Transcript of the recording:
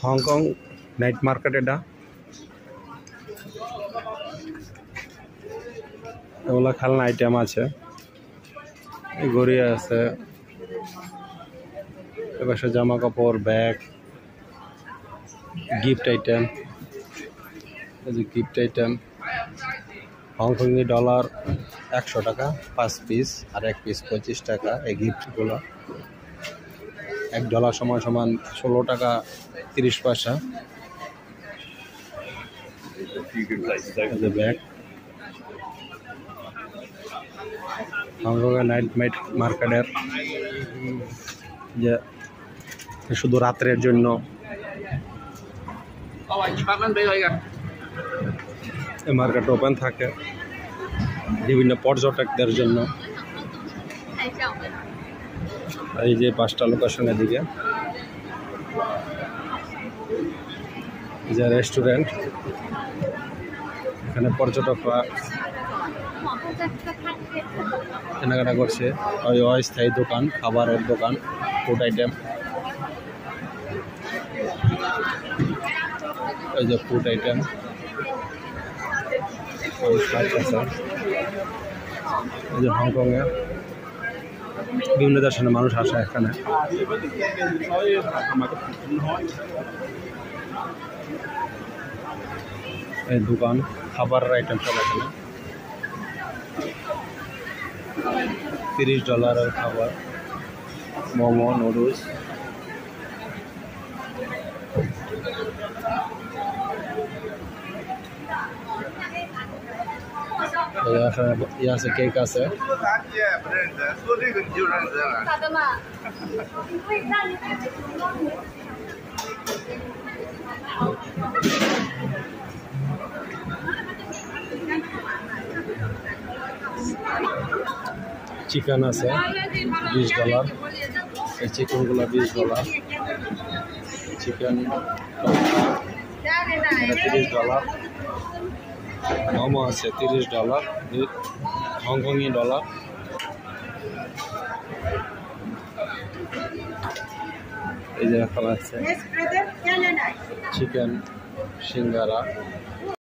Hong Kong night market, এটা এগুলো খেলনা আইটেম আছে, ঘড়ি আছে, এবার জামা কাপড়, bag, gift item, gift item. হংকংই ডলার 100 টাকা 5 পিস, আর 1 পিস 25 টাকা। এই গিফটগুলো $1 সমান 16 টাকা 30 পয়সা। ব্যাগ হংকংয়ের নাইট মার্কেটের যে শুধু রাত্রের জন্য এই মার্কেট ওপেন থাকে বিভিন্ন পর্যটকদের জন্য। এই যে 5টা লোকেশনের দিকে যে রেস্টুরেন্ট, এখানে পর্যটকরা কেনাকাটা করছে। ওই অস্থায়ী দোকান, খাবারের দোকান, ফুড আইটেম। এই যে ফুড আইটেম, এই যে হংকংয়ে বিভিন্ন দেশের মানুষ আসে এখানে। এই দোকান, খাবারের আইটেম সব এখানে। $30 খাবার, মোমো, নুডলস। আছে কেক আছে। চিকেন আছে $20, এই চিকেনগুলো $20। চিকেন $30। মোমো আছে $30, হংকংই ডলার। এই যে এখন আছে চিকেন সিঙ্গারা।